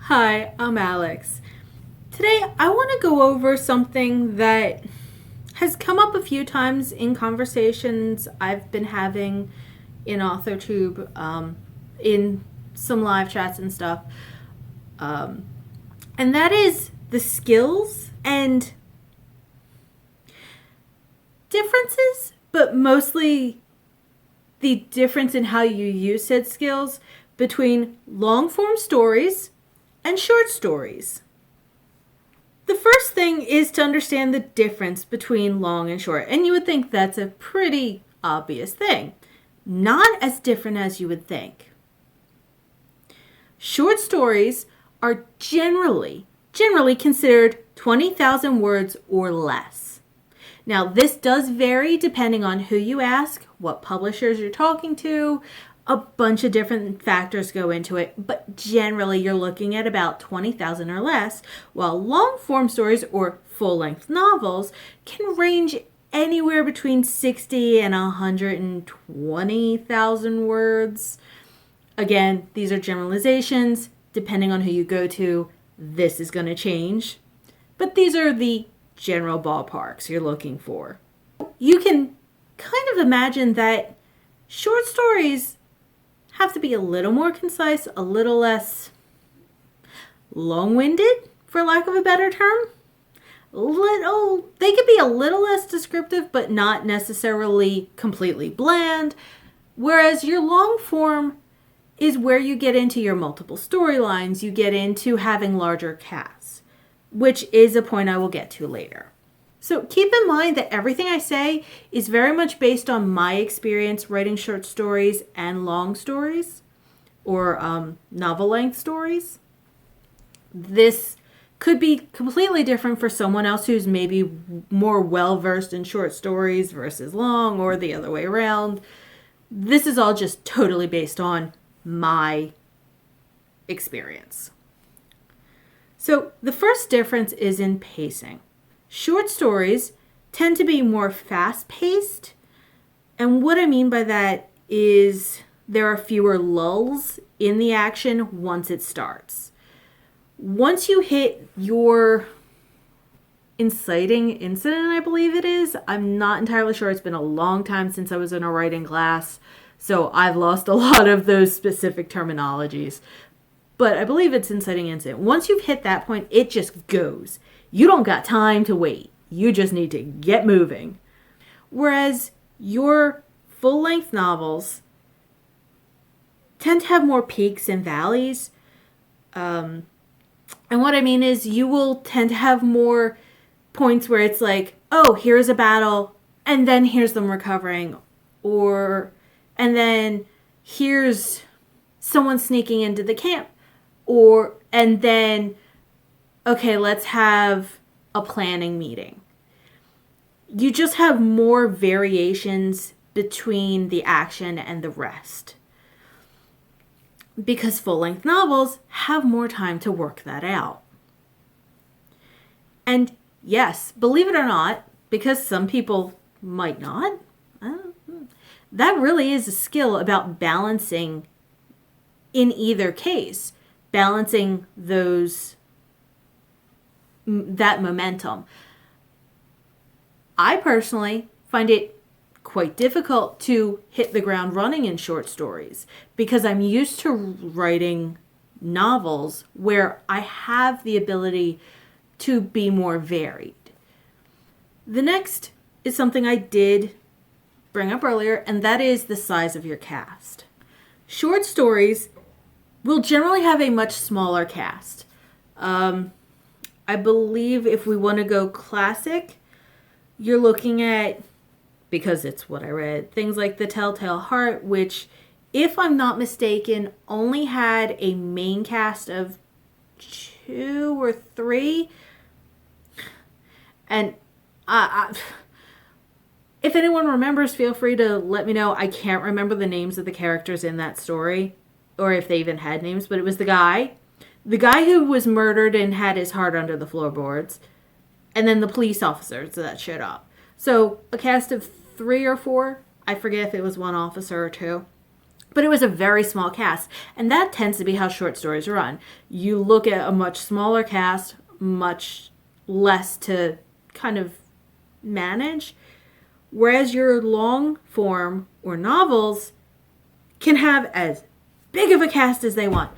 Hi, I'm Alex. Today I want to go over something that has come up a few times in conversations I've been having in AuthorTube, in some live chats and stuff. And that is the skills and differences, but mostly the difference in how you use said skills between long form stories and short stories. The first thing is to understand the difference between long and short, and you would think that's a pretty obvious thing. Not as different as you would think. Short stories are generally considered 20,000 words or less. Now, this does vary depending on who you ask, what publishers you're talking to. A bunch of different factors go into it, but generally you're looking at about 20,000 or less, while long form stories or full-length novels can range anywhere between 60 and 120,000 words. Again, these are generalizations. Depending on who you go to, this is going to change. But these are the general ballparks you're looking for. You can kind of imagine that short stories have to be a little more concise, a little less long-winded, for lack of a better term. They could be a little less descriptive, but not necessarily completely bland. Whereas your long form is where you get into your multiple storylines, you get into having larger casts, which is a point I will get to later. So keep in mind that everything I say is very much based on my experience writing short stories and long stories, or novel-length stories. This could be completely different for someone else who's maybe more well-versed in short stories versus long, or the other way around. This is all just totally based on my experience. So the first difference is in pacing. Short stories tend to be more fast-paced, and what I mean by that is there are fewer lulls in the action once it starts. Once you hit your inciting incident, I believe it is. I'm not entirely sure. It's been a long time since I was in a writing class, so I've lost a lot of those specific terminologies. But I believe it's inciting incident. Once you've hit that point, it just goes. You don't got time to wait. You just need to get moving. Whereas your full-length novels tend to have more peaks and valleys. And what I mean is you will tend to have more points where it's like, oh, here's a battle, and then here's them recovering. And then here's someone sneaking into the camp. And then, okay, let's have a planning meeting. You just have more variations between the action and the rest. Because full-length novels have more time to work that out. And yes, believe it or not, because some people might not, that really is a skill about balancing in either case. Balancing that momentum. I personally find it quite difficult to hit the ground running in short stories because I'm used to writing novels where I have the ability to be more varied. The next is something I did bring up earlier, and that is the size of your cast. Short stories will generally have a much smaller cast. I believe if we want to go classic, you're looking at, because it's what I read, things like The Telltale Heart, which, if I'm not mistaken, only had a main cast of 2 or 3. And if anyone remembers, feel free to let me know. I can't remember the names of the characters in that story, or if they even had names, but it was the guy who was murdered and had his heart under the floorboards, and then the police officers that showed up. So a cast of 3 or 4, I forget if it was 1 officer or 2, But it was a very small cast. And that tends to be how short stories run. You look at a much smaller cast, much less to kind of manage. Whereas your long form or novels can have as big of a cast as they want.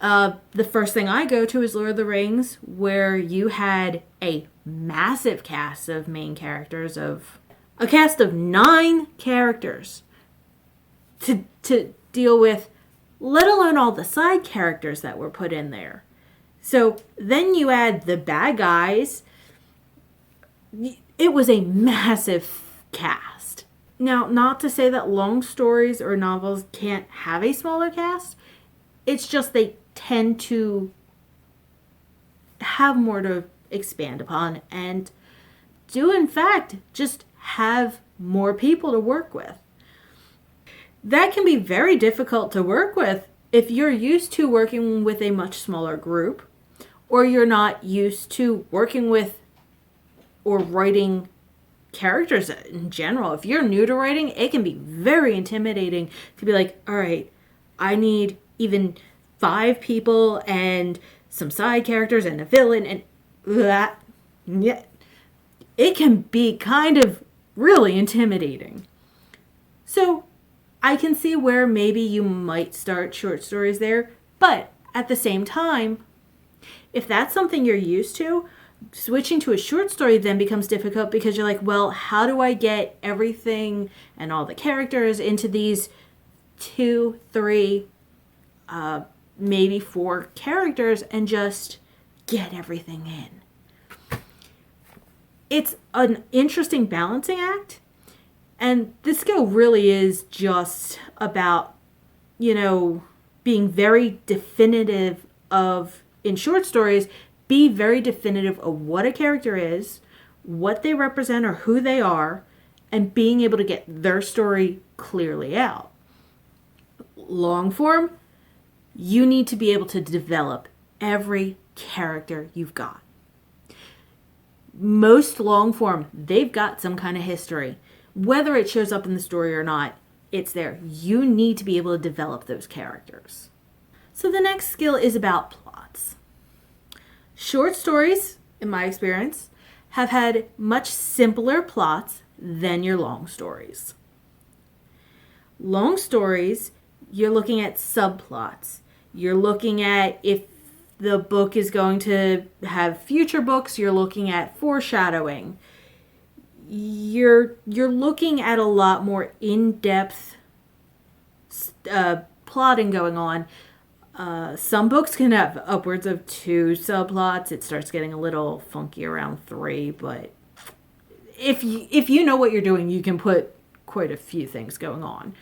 The first thing I go to is Lord of the Rings, where you had a massive cast of main characters, of a cast of 9 characters to deal with, let alone all the side characters that were put in there. So then you add the bad guys. It was a massive cast. Now, not to say that long stories or novels can't have a smaller cast. It's just they tend to have more to expand upon and do, in fact, just have more people to work with. That can be very difficult to work with if you're used to working with a much smaller group, or you're not used to working with or writing characters in general. If you're new to writing, it can be very intimidating to be like, all right, I need even 5 people and some side characters and a villain and that. Yeah. It can be kind of really intimidating. So I can see where maybe you might start short stories there, but at the same time, if that's something you're used to, switching to a short story then becomes difficult because you're like, well, how do I get everything and all the characters into these 2, 3, maybe 4 characters and just get everything in? It's an interesting balancing act. And this skill really is just about, being very definitive of, in short stories, be very definitive of what a character is, what they represent or who they are, and being able to get their story clearly out. Long form, you need to be able to develop every character you've got. Most long form, they've got some kind of history. Whether it shows up in the story or not, it's there. You need to be able to develop those characters. So the next skill is about plots. Short stories, in my experience, have had much simpler plots than your long stories. Long stories, you're looking at subplots. You're looking at if the book is going to have future books, you're looking at foreshadowing. You're looking at a lot more in-depth plotting going on. Some books can have upwards of 2 subplots. It starts getting a little funky around 3, but if you know what you're doing, you can put quite a few things going on.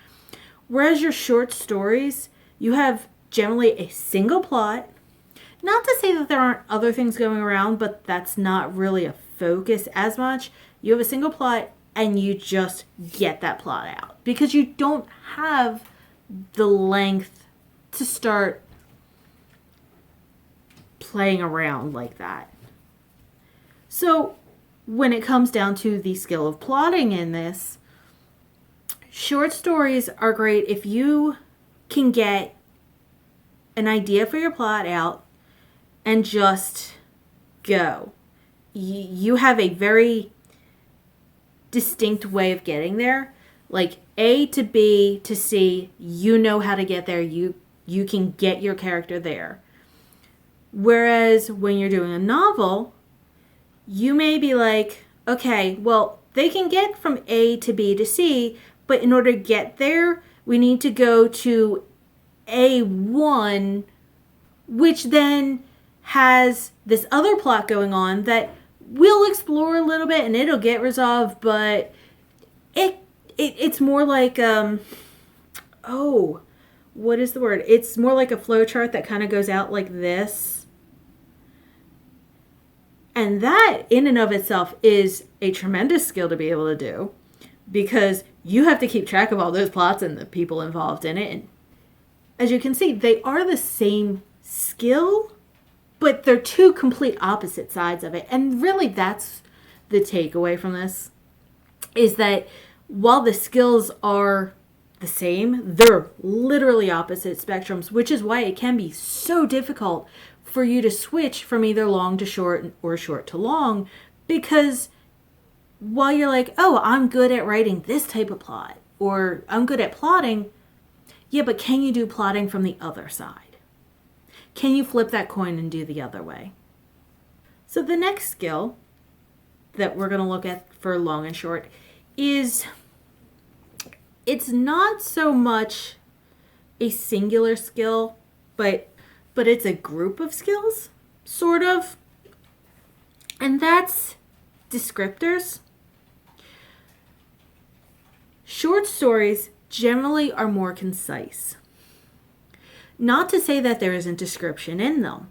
Whereas your short stories, you have generally a single plot. Not to say that there aren't other things going around, but that's not really a focus as much. You have a single plot and you just get that plot out because you don't have the length to start playing around like that. So when it comes down to the skill of plotting in this, short stories are great if you can get an idea for your plot out and just go. You have a very distinct way of getting there. Like A to B to C, you know how to get there. You can get your character there. Whereas when you're doing a novel, you may be like, okay, well, they can get from A to B to C, but in order to get there, we need to go to A1, which then has this other plot going on that we'll explore a little bit and it'll get resolved, but it's more like what is the word? It's more like a flowchart that kind of goes out like this. And that in and of itself is a tremendous skill to be able to do because you have to keep track of all those plots and the people involved in it. And as you can see, they are the same skill, but they're 2 complete opposite sides of it. And really that's the takeaway from this, is that while the skills are the the same. They're literally opposite spectrums, which is why it can be so difficult for you to switch from either long to short or short to long, because while you're like, oh, I'm good at writing this type of plot, or I'm good at plotting, yeah, but can you do plotting from the other side? Can you flip that coin and do the other way? So the next skill that we're going to look at for long and short is, it's not so much a singular skill, but it's a group of skills, sort of. And that's descriptors. Short stories generally are more concise. Not to say that there isn't description in them.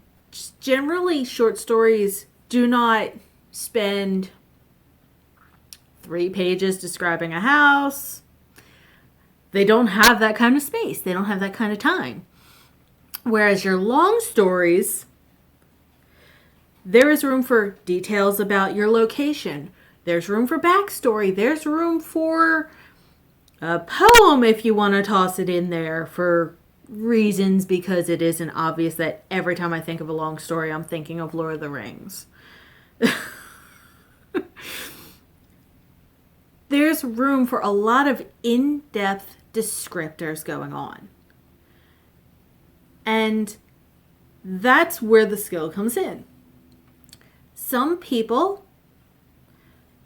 Generally, short stories do not spend 3 pages describing a house. They don't have that kind of space. They don't have that kind of time. Whereas your long stories, there is room for details about your location. There's room for backstory. There's room for a poem if you want to toss it in there for reasons, because it isn't obvious that every time I think of a long story, I'm thinking of Lord of the Rings. There's room for a lot of in-depth descriptors going on. And that's where the skill comes in. Some people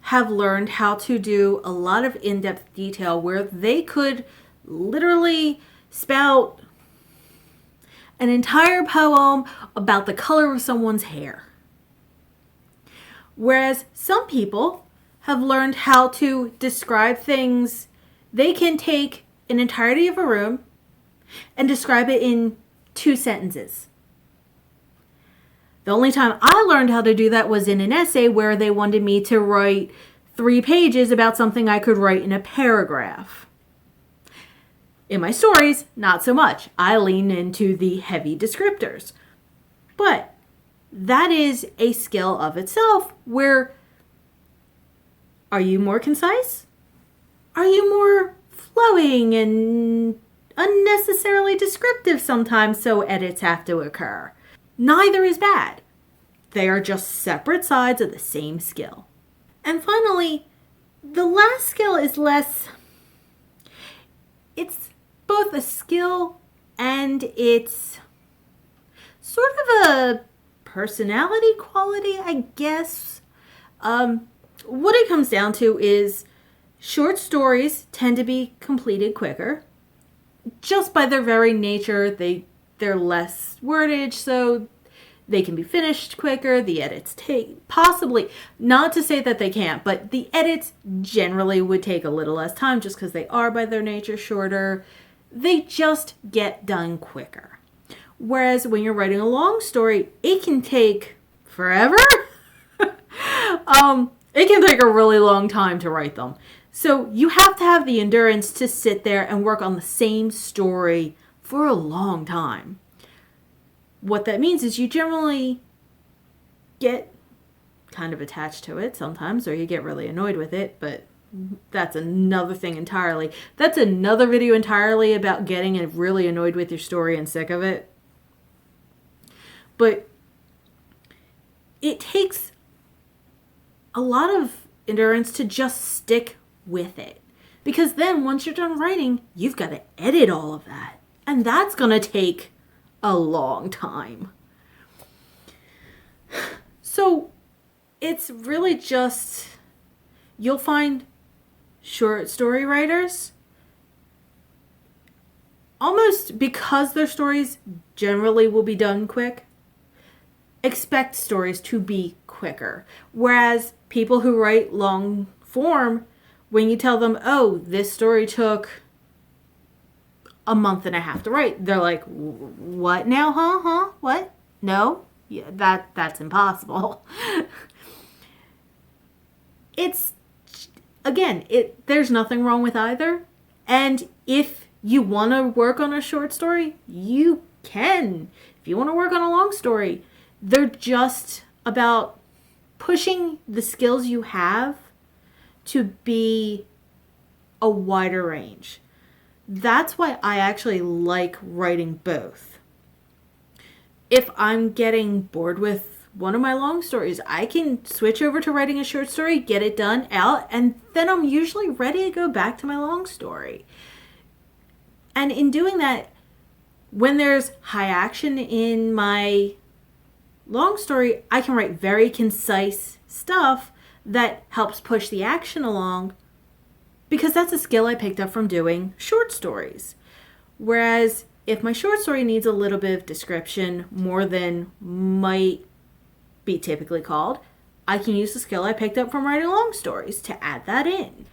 have learned how to do a lot of in-depth detail where they could literally spout an entire poem about the color of someone's hair. Whereas some people have learned how to describe things. They can take an entirety of a room and describe it in 2 sentences. The only time I learned how to do that was in an essay where they wanted me to write 3 pages about something I could write in a paragraph. In my stories, not so much. I lean into the heavy descriptors. But that is a skill of itself where, are you more concise? Are you more flowing and unnecessarily descriptive sometimes, so edits have to occur? Neither is bad. They are just separate sides of the same skill. And finally, the last skill is less, it's both a skill and it's sort of a personality quality, I guess. What it comes down to is short stories tend to be completed quicker. Just by their very nature, they're less wordage, so they can be finished quicker. The edits take, possibly, not to say that they can't, but the edits generally would take a little less time just because they are by their nature shorter. They just get done quicker. Whereas when you're writing a long story, it can take forever. It can take a really long time to write them. So you have to have the endurance to sit there and work on the same story for a long time. What that means is you generally get kind of attached to it sometimes, or you get really annoyed with it, but that's another thing entirely. That's another video entirely about getting really annoyed with your story and sick of it. But it takes a lot of endurance to just stick with it. Because then once you're done writing, you've got to edit all of that. And that's going to take a long time. So it's really just, you'll find short story writers, almost because their stories generally will be done quick, expect stories to be quicker. Whereas people who write long form, when you tell them, oh, this story took a month and a half to write, they're like, what now? Huh? What? No? Yeah, that's impossible. It's, again, there's nothing wrong with either. And if you want to work on a short story, you can. If you want to work on a long story, they're just about pushing the skills you have to be a wider range. That's why I actually like writing both. If I'm getting bored with one of my long stories, I can switch over to writing a short story, get it done out, and then I'm usually ready to go back to my long story. And in doing that, when there's high action in my long story, I can write very concise stuff that helps push the action along, because that's a skill I picked up from doing short stories. Whereas if my short story needs a little bit of description more than might be typically called, I can use the skill I picked up from writing long stories to add that in.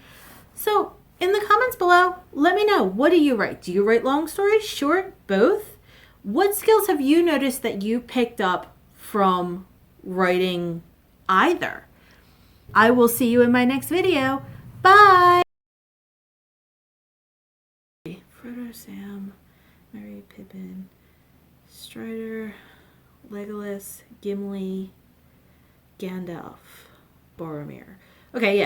So in the comments below, let me know, what do you write? Do you write long stories, short, both? What skills have you noticed that you picked up from writing either? I will see you in my next video. Bye! Frodo, Sam, Merry, Pippin, Strider, Legolas, Gimli, Gandalf, Boromir. Okay, yeah.